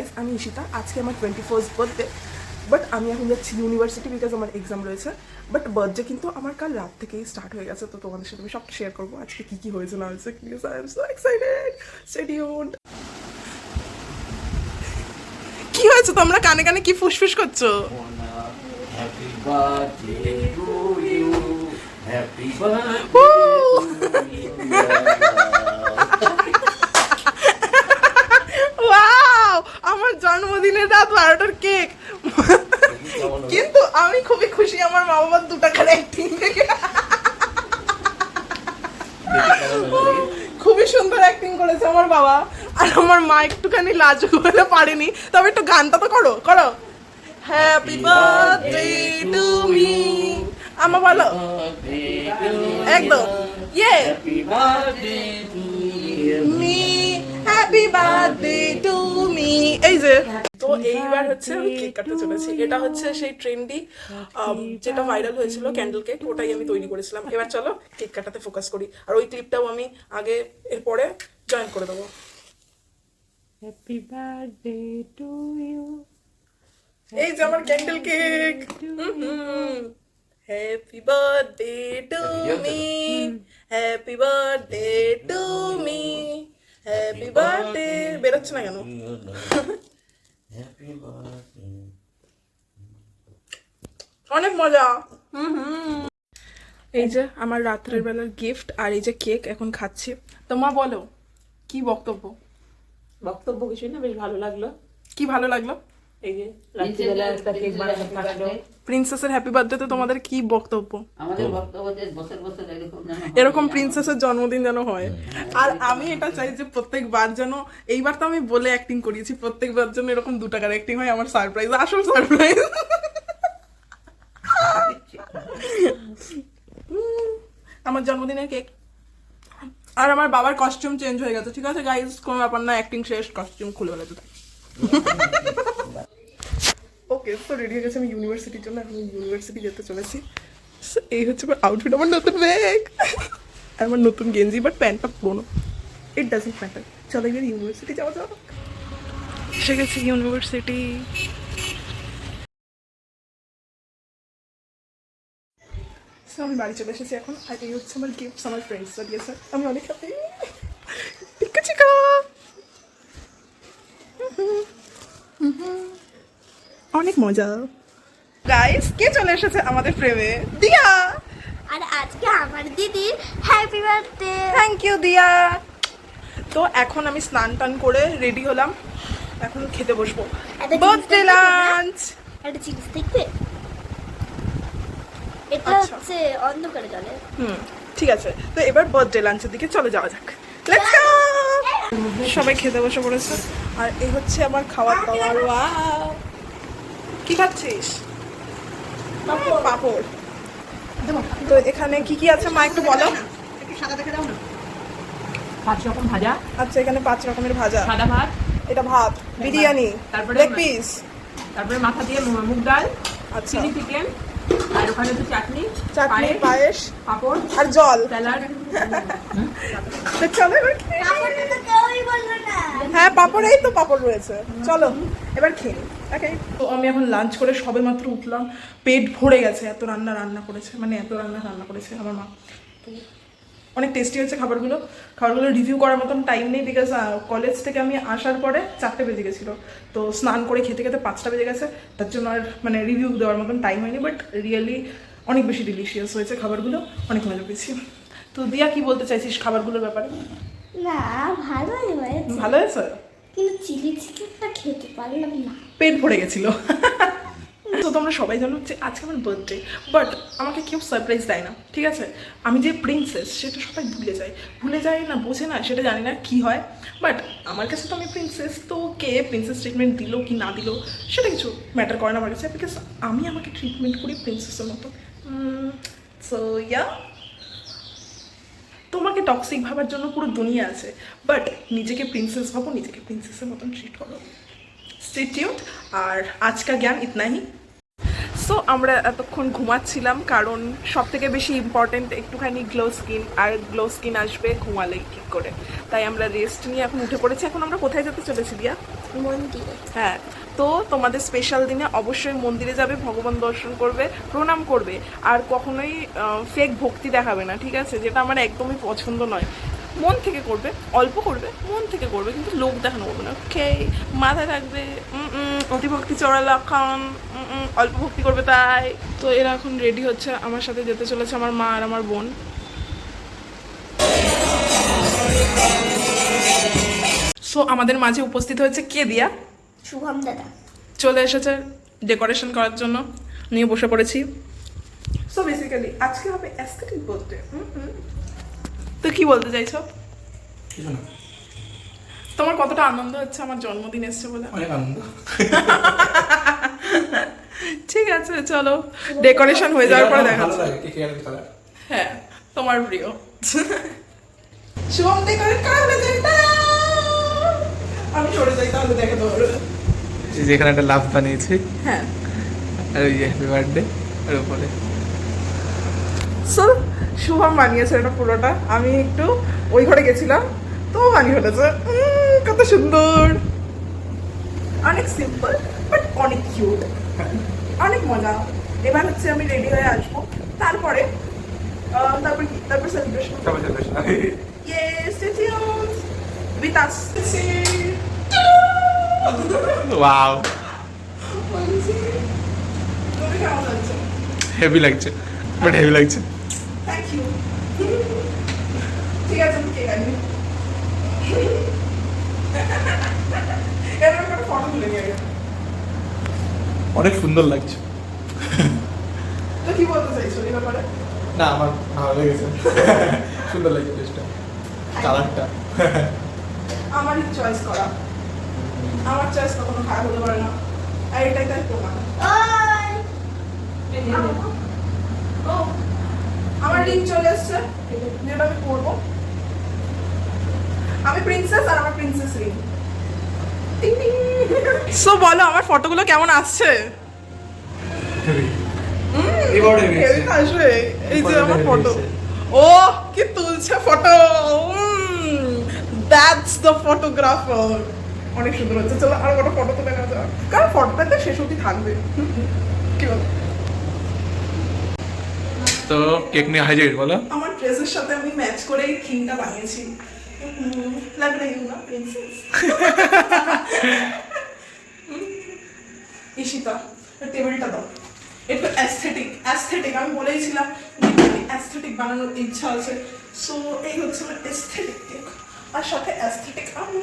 Guys, আমি ঈশিতা। আজকে আমার 21st বার্থডে, বাট আমি এখন যাচ্ছি ইউনিভার্সিটি বিকজ আমার এক্সাম রয়েছে। বাট বার্থডে কিন্তু আমার কাল রাত থেকেই স্টার্ট হয়ে গেছে, তো তোমাদের সাথে আমি সবটা শেয়ার করবো আজকে কী কী হয়েছে না হয়েছে। Please, I am so excited, stay tuned. কি হয়েছে? তোমরা কানে কানে কি ফুসফুস করছো? Happy birthday to you, happy birthday. Wow, আমার জন্মদিনের রাত 12টার কেক। কিন্তু আমি খুবই খুশি আমার মা বাবার 2 টাকার অ্যাক্টিং দেখে। খুবই সুন্দর অ্যাক্টিং করেছে আমার বাবা, আর আমার মা একটুখানি লাজুক বলে পারেনি, তবে একটু গানটা তো করো করো। হ্যাপি বার্থডে টু মি, আমা বলো একদম। ইয়ে happy birthday to me, happy birthday to me. এই যে, তো এইবার হচ্ছে আমি কেক কাটতে চলেছি। এটা হচ্ছে সেই ট্রেন্ডি যেটা ভাইরাল হয়েছিল ক্যান্ডেল কেক, ওটাই আমি তৈরি করেছিলাম। এবার চলো কেক কাটাতে ফোকাস করি, আর ওই ক্লিপটাও আমি আগে এরপরে জয়েন করে দেবো। Happy birthday to you. এই যে আমার candle cake. Happy birthday to me, happy birthday to me, happy birthday. বেরোচ্ছে না কেন? Happy birthday. অনেক মজা। এই যে আমার রাত্রের বেলার গিফট, আর এই যে কেক এখন খাচ্ছি। তো মা বলো কি বক্তব্য? বক্তব্য কিছুই না, বেশ ভালো লাগলো। কি ভালো লাগলো? এই যে রাত্রিবেলা একটা কেক বানানো থাকলো। প্রিন্সেসের হ্যাপি বার্থডেতে তোমাদের কি বক্তব্য? আমাদের বক্তব্য যে বছর বছর এরকম প্রিন্সেসের জন্মদিন যেন হয়, আর আমি এটা চাই যে প্রত্যেকবার যেন, এইবার তো আমি বলে অ্যাক্টিং করিয়েছি, প্রত্যেকবার যেন এরকম 2 টাকার অ্যাক্টিং হয়। আমার সারপ্রাইজ, আসল সারপ্রাইজ। আমার জন্মদিনের কেক, আর আমার বাবার কস্টিউম চেঞ্জ হয়ে গেছে। ঠিক আছে গাইজ, কোনো ব্যাপার না, অ্যাক্টিং শেষ, কস্টিউম খুলে ফেলে তো। ওকে, তো রেডি হয়ে গেছে আমি ইউনিভার্সিটির জন্য। এখন ইউনিভার্সিটি যেতে চলেছি। So, এই হচ্ছে আমার আউটফিট, আমার নতুন ব্যাগ আর আমার নতুন গেঞ্জি, বাট প্যান্টটা পুরোনো। It doesn't matter. চলো এবার ইউনিভার্সিটি যাওয়া যাক। এসে গেছি ইউনিভার্সিটি। আমি বাড়ি চলে এসেছি এখন, আর এই হচ্ছে আমার গিফটস আমার ফ্রেন্ডসরা দিয়েছে। আমি অনেক হ্যাপি। টিকা চিকা। অনেক মজা। গাইস, কে চলে এসেছে আমাদের প্রেমে? দিয়া। আর আজকে আমার দিদির হ্যাপি বার্থডে। থ্যাংক ইউ দিয়া। তো এখন আমি স্নান টান করে রেডি হলাম, এখন খেতে বসবো বার্থডে লাঞ্চ। একটা জিনিস দেখবে, এটা আচ্ছা। হচ্ছে অন্ধকারে জলে। ঠিক আছে, তো এবার বার্থডে লাঞ্চের দিকে চলে যাওয়া যাক। Let's go. সবাই খেতে বসে পড়েছে, আর এই হচ্ছে আমার খাওয়ার দাওয়ার। ওয়াও, কি খাচ্ছিস? পাপড়। তো এখানে কি কি আছে মা একটু বলো। 5 রকম ভাজা। আচ্ছা, এখানে 5 রকমের ভাজা। সাদা ভাত, এটা ভাত, বিরিয়ানি, তারপরে লেগ পিস, তারপরে মাথা দিয়ে মুগ ডাল, আচ্ছা, চিলি চিকেন, আর ওখানে হচ্ছে চাটনি, চাটনি, পায়েস, পাঁপড়, আর জল। স্যালাড। তো চলো এবার খেয়ে নিই। আমাকে তো কেউই বললো না। হ্যাঁ, পাপড়, এই তো পাপড় রয়েছে। চলো এবার খেয়ে নিই। ওকে, তো আমি এখন লাঞ্চ করে সবে মাত্র উঠলাম। পেট ভরে গেছে, এত রান্না করেছে, মানে এত রান্না করেছে আমার মা। তো অনেক টেস্টি হয়েছে খাবারগুলো। খাবারগুলো রিভিউ করার মতন টাইম নেই, বিকজ কলেজ থেকে আমি আসার পরে 4টে বেজে গেছিলো। তো স্নান করে খেতে খেতে 5টা বেজে গেছে, তার জন্য আর মানে রিভিউ দেওয়ার মতন টাইম হয়নি। বাট রিয়েলি অনেক বেশি ডিলিশিয়াস হয়েছে খাবারগুলো, অনেক মজা পেয়েছি। তো দিয়া, কি বলতে চাইছিস খাবারগুলোর ব্যাপারে? না, ভালোই হয়েছে, ভালো হয়েছে, কিন্তু চিলি চিকেনটা খেতে পারলাম না। পেট ভরে গেছিল। তো তোমরা সবাই জানো যে আজকে আমার বার্থডে, বাট আমাকে কেউ সারপ্রাইজ দেয় না। ঠিক আছে, আমি যে প্রিন্সেস সেটা সবাই ভুলে যায় না, বোঝে না, সেটা জানি না কি হয়। বাট আমার কাছে তো আমি প্রিন্সেস, তো কে প্রিন্সেস ট্রিটমেন্ট দিল কি না দিল সেটা কিছু ম্যাটার করে না আমার কাছে, বিকজ আমি আমাকে ট্রিটমেন্ট করি প্রিন্সেসের মতো। সো ইয়া, তোমাকে টক্সিক ভাবার জন্য পুরো দুনিয়া আছে, বাট নিজেকে প্রিন্সেস ভাবো, নিজেকে প্রিন্সেসের মতন ট্রিট করো। Stay tuned. আর আজকা জ্ঞান ইতনাই। সো আমরা এতক্ষণ ঘুমাচ্ছিলাম, কারণ সব থেকে বেশি ইম্পর্টেন্ট একটুখানি গ্লো স্কিন, আর গ্লো স্কিন আসবে ঘুমালে ঠিক করে। তাই আমরা রেস্ট নিয়ে এখন উঠে পড়েছি। এখন আমরা কোথায় যেতে চলেছি দিয়া? মন্দিরে। হ্যাঁ, তো তোমাদের স্পেশাল দিনে অবশ্যই মন্দিরে যাবে, ভগবান দর্শন করবে, প্রণাম করবে, আর কখনোই ফেক ভক্তি দেখাবে না, ঠিক আছে? যেটা আমার একদমই পছন্দ নয়। মন থেকে করবে, অল্প করবে, মন থেকে করবে, কিন্তু লোক দেখানো করবে না। ওকে, মাথায় থাকবে অতিভক্তি চড়া লক্ষণ, অল্প ভক্তি করবে তাই। তো এরা এখন রেডি হচ্ছে, আমার সাথে যেতে চলেছে আমার মা আর আমার বোন। সো আমাদের মাঝে উপস্থিত হয়েছে কে দিয়া, শুভম দাদা। চলে এসেছে ডেকোরেশন করার জন্য, নিয়ে বসে পড়েছি। সো বেসিক্যালি আজকে হবে অ্যাস্থেটিক বার্থডে। তো কি বলতে চাইছো? কিছু না, তোমার কতটা আনন্দ হচ্ছে আমার জন্মদিন এসছে বলে? অনেক আনন্দ। ঠিক আছে, চলো ডেকোরেশন হয়ে যাওয়ার পরে দেখা ভালো যাচ্ছে। লাগে কেক আর কালার। হ্যাঁ, তোমার প্রিয় শুভম ডেকোরেট করা হয়ে যায়। আমি সরে যাই তাহলে দেখে তোমার। এই যে এখানে একটা লাভ বানিয়েছি, হ্যাঁ, আর ওই হ্যাপি বার্থডে এর উপরে। সো শুভম বানিয়েছে এটা পুরোটা, আমি একটু ওই ঘরে গেছিলাম তো বানিয়ে ফেলেছে। কত সুন্দর, অনেক সিম্পল বাট অনেক কিউট, অনেক মজা। এবার হচ্ছে আমি রেডি হয়ে আসবো, তারপরে তারপর কি, তারপর celebration. Yes, stay tuned with us. Wow, তুমি কেমন লাগছে? হেভি লাগছে, বাট হেভি লাগছে। Thank you. ঠিক আছে, আমি কেক আনি। এবার একটা ফটো তুলে নিয়ে গেলাম। অনেক সুন্দর লাগছে। তো কি বলতে চাইছো এই ব্যাপারে? না, আমার ভালো লেগেছে, সুন্দর লাগছে ড্রেসটা, কালারটা। আমারই চয়েস করা, আমার চয়েস কখনো খারাপ হতে পারে না, আর এটাই তাই প্রমাণ। ও, আমার রিং চলে এসছে, যেটা আমি পরবো। আমি প্রিন্সেস, আর আমার প্রিন্সেস রিং। সো বলো, আমার ফটোগুলো কেমন আসছে? হেভি আসবে। এই যে আমার ফটো, ও কি তুলছে ফটো, দ্যাটস দ্য ফটোগ্রাফার। অনেক সুন্দর হচ্ছে। চলো আর একটা ফটো তুলে নেওয়া যাক, কারণ ফটোটা শেষ অবধি থাকবে। কি বলো? তো কেক নিয়ে হাজির, বলো। আমার ড্রেসের সাথে আমি ম্যাচ করে এই থিমটা বানিয়েছি। লাগ রही हूं ना প্রিন্সেস? ঈশিতা, টেবিলটা দাও। একটু অ্যাস্থেটিক আমি বলেইছিলাম যে অ্যাস্থেটিক বানানোর ইচ্ছা আছে। সো এই হচ্ছে আমার অ্যাস্থেটিক কেক, আর সাথে অ্যাস্থেটিক আমি।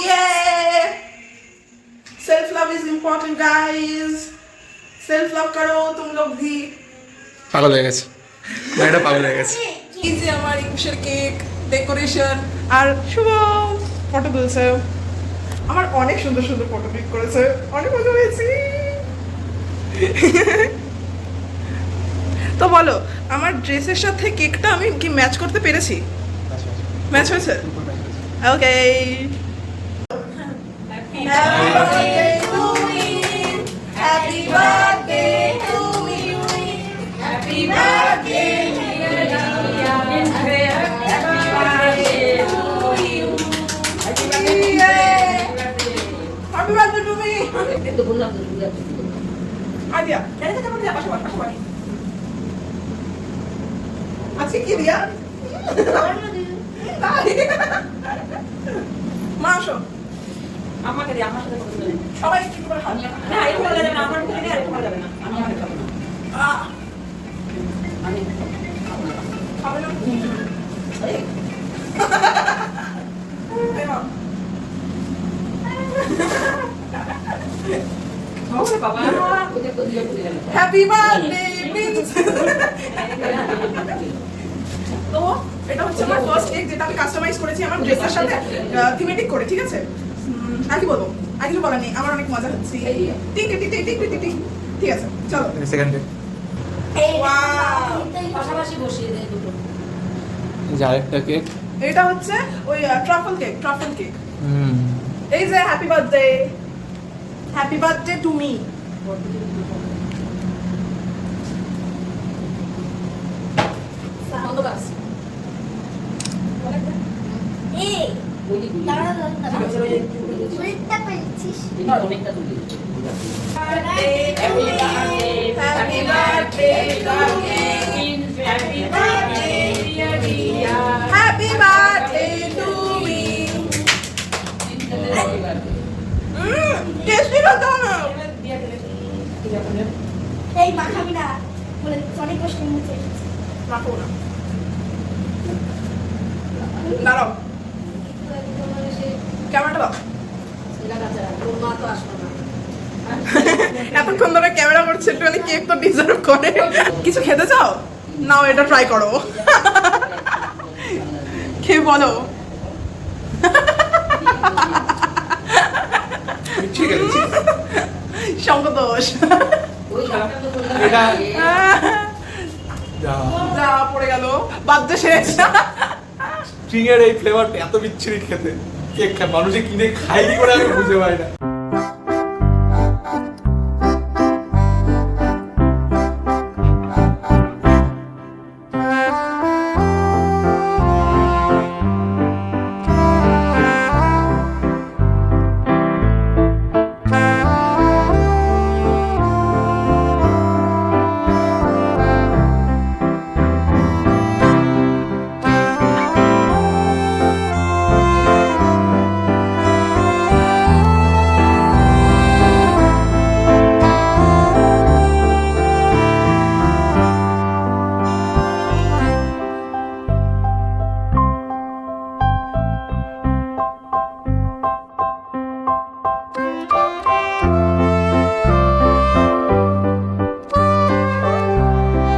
Yeah! Self love is important, guys. Self love करो तुम लोग भी। পাগল হয়ে গেছে, মেয়েটা পাগল হয়ে গেছে। এই যে আমার ইংলিশের কেক ডেকোরেশন, আর শুভ ফটো তুলছে। আমার অনেক সুন্দর সুন্দর ফটো ক্লিক করেছে, অনেক মজা হয়েছে। তো বলো, আমার ড্রেসের সাথে কেকটা আমি কি ম্যাচ করতে পেরেছি? ম্যাচ হয়েছে? ওকে। Happy birthday to you. Happy birthday to you. Happy birthday to you. Happy birthday to you. Happy birthday to me. একটু বললাম তো বুঝা আদিয়া, এটা কেমন দিয়া পাশাপাশি। আজকে কি দিয়া? মা আসো, আমাকে দিয়ে আমার সাথে কথা বলে। সবাই একটু করে হাত। না, একটু ভালো যাবে না, আমার মুখে দিয়ে আরেকটু ভালো যাবে না। আমি আর খাবো না আহ, আমি খাবো না খাবে না? এই এই নাও। ওরে বাবা, ওদের তো দিয়ে বলে গেল হ্যাপি বার্থডে প্রিন্স। তো এটা হচ্ছে আমার ফার্স্ট কেক, যেটা আমি কাস্টমাইজ করেছি আমার ড্রেসের সাথে থিমেটিক করে, ঠিক আছে? আর কি বলবো, আর কিছু বলার নেই, আমার অনেক মজা হচ্ছে। ঠিক ঠিক আছে, চলো। Second day Wow! পাশাপাশি বসিয়ে দেয় দুটো যে আরেকটা কেক। এটা হচ্ছে ওই ট্রাফল কেক। এই যে হ্যাপি বার্থডে টু মি। দিচ্ছিস? অনেকটা তুলি Happy birthday, happy birthday Happy birthday to me. Tasty হতো না। এই মা খাবি না বলে অনেক কষ্ট নিতে মাখো না। দাঁড়াও, ক্যামেরাটা দাও। মা তো আসলো না এতক্ষণ ধরে ক্যামেরা করছে, একটুখানি কেক তো ডিজার্ভ করে। কিছু খেতে চাও? নাও, এটা ট্রাই করো। খেয়ে বলো। ঠিক আছে। সঙ্গদোষ। ওই গানটা তো বললাম এটা যা যা পড়ে গেল, বাদ্য শেষ। স্ট্রিং এর এই ফ্লেভারটা এত বিচ্ছিরি খেতে, কেক খায় মানুষে কিনে খায় কি করে আমি বুঝতে পারি না।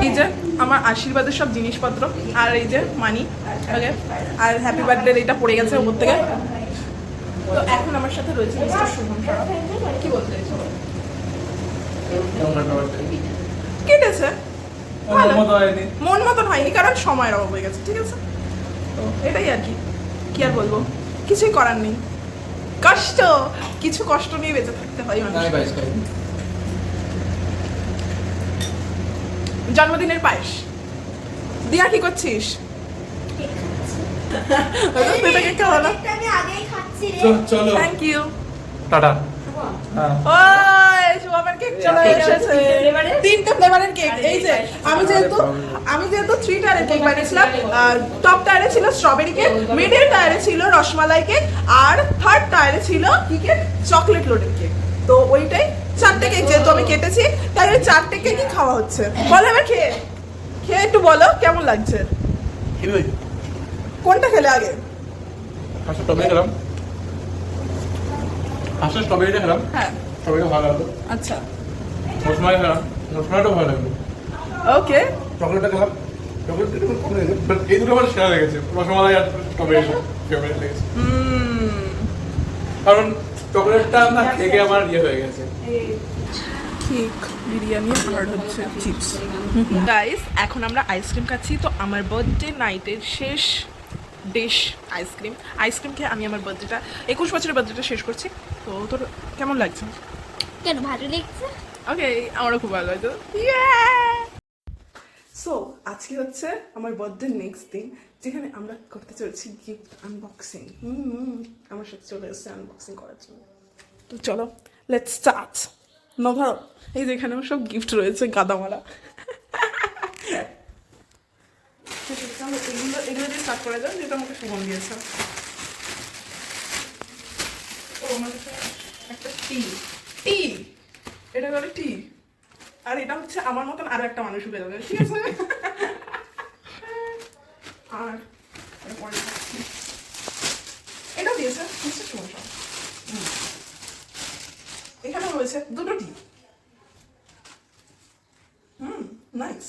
এই যে আমার আশীর্বাদের সব জিনিসপত্র, আর এই যে মানি, ওকে, আর হ্যাপি বার্থডে এটা পড়ে গেছে ওপর থেকে। তো এখন আমার সাথে রয়েছে মিস্টার শুভম সারা। কি বলতে চাইছো? কেটেছে, ভালো। মন মতন হয়নি কারণ সময়ের অভাব হয়ে গেছে, ঠিক আছে? তো এটাই আর কি, কি আর বলবো, কিছুই করার নেই। কষ্ট, কিছু কষ্ট নিয়ে বেঁচে থাকতে হয় মানুষ। জন্মদিনের পায়েস। দিয়া কি করছিস? আমি আগেই খাচ্ছি রে। চলো থ্যাংক ইউ। টাটা। ওই শুভমের কেক চলে এসেছে। তিনটে ফ্লেভারের কেক। এই যে আমি যেহেতু 3 টায়ারের কেক বানিয়েছিলাম, টপ টায়ারে ছিল স্ট্রবেরি কেক, মিডল টায়ারে ছিল রসমালাই কেক, আর থার্ড টায়ারে ছিল কি কেক? Chocolate loaded cake. তো ওইটাই 4টে কেক যেহেতু আমি কেটেছি, তাই ওই 4টে কেকই খাওয়া হচ্ছে। বলো এবার খেয়ে একটু বলো কেমন লাগছে। কোনটা খেলে আগে? ফার্স্টে স্ট্রবেরি খেলাম, স্ট্রবেরিটা খেলাম, হ্যাঁ, স্ট্রবেরিটা ভালো লাগলো। আচ্ছা, রসমালাই খেলাম, রসমালাইটাও ভালো লাগলো। ওকে। চকলেটটা খেলাম, চকলেটটা একটু কম লেগেছে, বাট এই দুটো আমার সেরা লেগেছে, রসমালাই আর স্ট্রবেরিটা ফেভারিট লেগেছে। কারণ চকলেটটা না খেয়ে আমার ইয়ে হয়ে গেছে। কেক, বিরিয়ানি আর হচ্ছে চিপস। গাইস, এখন আমরা আইসক্রিম খাচ্ছি। তো আমার বার্থডে নাইটের শেষ ডিশ আইসক্রিম খেয়ে আমি আমার বার্থডেটা 21 বছরের বার্থডেটা শেষ করছি। তো তোর কেমন লাগছে? কেন ভালো লাগছে? ওকে, আমারও খুব ভালো লাগছে। সো আজকে হচ্ছে আমার বার্থডে নেক্সট দিন, যেখানে আমরা করতে চলেছি গিফট আনবক্সিং। আমার সাথে চলে এসেছে আনবক্সিং করার জন্য। তো চলো, লেটস স্টার্ট। না ধরো, এই যে এখানেও সব গিফট রয়েছে, গাদামালা। এগুলো দিয়ে স্টার্ট করা যায়, যেটা আমাকে সুমন দিয়েছে। ও আমার একটা টি, এটা হলো টি, আর এটা হচ্ছে আমার মতন আরো একটা মানুষ উঠে যাবে, ঠিক আছে? আর এরপরে এটাও দিয়েছে মিস্টার সুমন। এখানে রয়েছে 2টো টি। নাইস।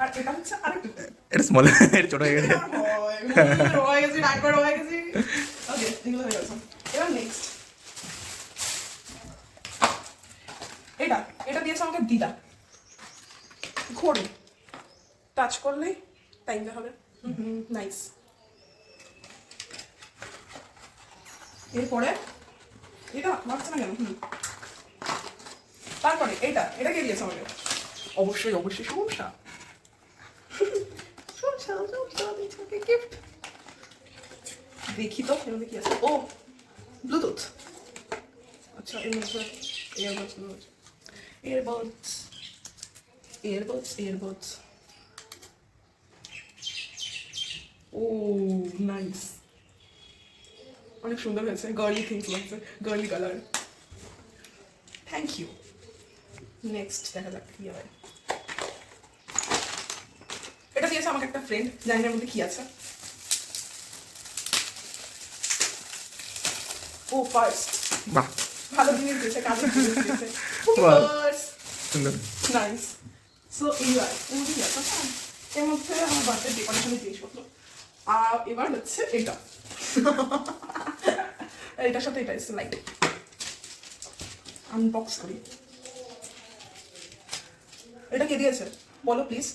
আর এটা হচ্ছে আরেকটা ট্যাগ। এটা স্মল, এটা ছোট হয়ে গেছে। হয়ে গেছি, রাগ করে হয়ে গেছি। ওকে, এগুলো হয়ে গেছে। এবার নেক্সট এটা দিয়েছে আমাকে দিদা। ঘড়ি, টাচ করলেই টাইমটা হবে। নাইস। এরপরে এটা মারছে না কেন? তারপরে এটা কে দিয়েছে আমাকে? অবশ্যই সমস্যা দিয়েছে আমাকে গিফট। দেখি তো এর মধ্যে কি আছে। ও ব্লুটুথ। আচ্ছা এর মধ্যে এয়ারবাডস। ও নাইস, অনেক সুন্দর হয়েছে, গার্লি থিংস লাগছে, girly colour. Thank you. Next দেখা যাক কি হয়। এটা দিয়েছে আমাকে একটা ফ্রেন্ড, জানি না এর মধ্যে কি আছে। ও ফার্স্ট, বাহ ভালো জিনিস দিয়েছে, কাজের জিনিস দিয়েছে। বাহ। ফার্স্ট সুন্দর। নাইস। সো এইবার এর মধ্যে আমার বার্থডে ডেকোরেশনের জিনিসপত্র। আর এবার হচ্ছে এটা, এটার সাথে এটা এসছে লাইট। আনবক্স করি। এটা কে দিয়েছে বলো প্লিজ?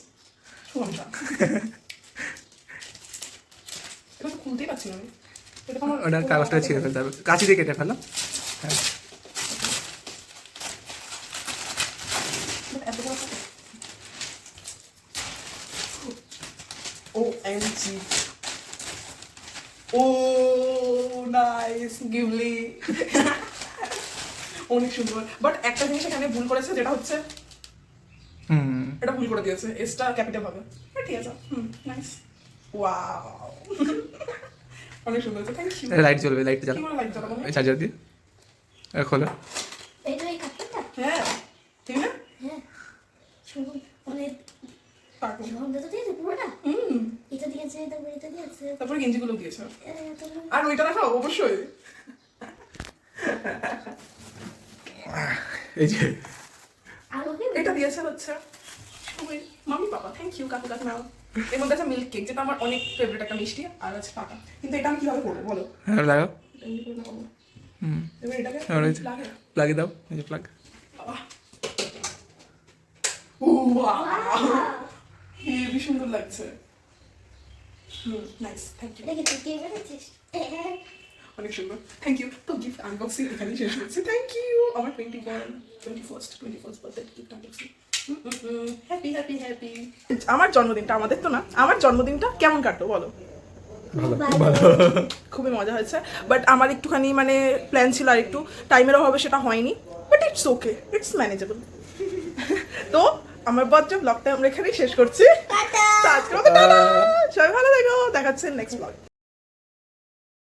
শুভমদা। এটা তো খুলতেই পারছি না আমি। এটা তো আমার ওটা কাগজটা ছিঁড়ে ফেলতে হবে, কাঁচি দিয়ে কেটে ফেলো। হ্যাঁ এত বড় থাকে। OMG, ও নাইস গিভলি। অনেক সুন্দর, বাট একটা জিনিস এখানে ভুল করেছে, যেটা হচ্ছে এটা ভুল করে দিয়েছে, এসটা ক্যাপিটাল হবে। ঠিক আছে, নাইস, ওয়াও। অনেক সুন্দর হয়েছে, থ্যাংক ইউ। লাইট জ্বলবে, লাইট কি জ্বালো করে লাইট জ্বালাবো? চার্জার দিয়ে। খোলো। এটা এই কাপড়টা? হ্যাঁ ঠিক না, হ্যাঁ শুনুন, মানে কার্টুন। ঝর্ণা তো দিয়েছে পুরোটা, এটা দিয়েছে, তারপরে এটা দিয়েছে, তারপরে গেঞ্জিগুলো দিয়েছে, তারপরে আর ওইটা দেখাও অবশ্যই। এই যে আরো কি এটা দিয়েছে হচ্ছে মামি পাপা, থ্যাংক ইউ কাকু কাকিমা। এর মধ্যে আছে মিল্ক কেক, যেটা আমার অনেক ফেভারিট একটা মিষ্টি, আর আছে পাকা। কিন্তু এটা আমি কিভাবে করবো বলো? হ্যাঁ লাগাও। এটা এমনি করে লাগাবো। হুম এবার এটাকে আর এই যে লাগে। লাগিয়ে দাও, এই যে প্লাগ। বাবা, ওয়াও, হেবি সুন্দর লাগছে। নাইস, থ্যাংক ইউ, এটা কি তুই কে করেছিস? অনেক সুন্দর, থ্যাংক ইউ। তো গিফট আনবক্সিং এখানেই শেষ করছি, থ্যাংক ইউ। আমার 21st birthday gift unboxing. Happy happy happy. আমার জন্মদিনটা, আমাদের তো না, আমার জন্মদিনটা কেমন কাটলো বলো? খুবই মজা হয়েছে, বাট আমার একটুখানি মানে প্ল্যান ছিল আর একটু টাইমের অভাবে সেটা হয়নি, but it's okay, it's manageable. তো আমার বার্থডে ব্লগটা আমরা এখানেই শেষ করছি। টাটা। তো আজকের মতো টাটা। সবাই ভালো থেকো, দেখাচ্ছে নেক্সট ব্লগ।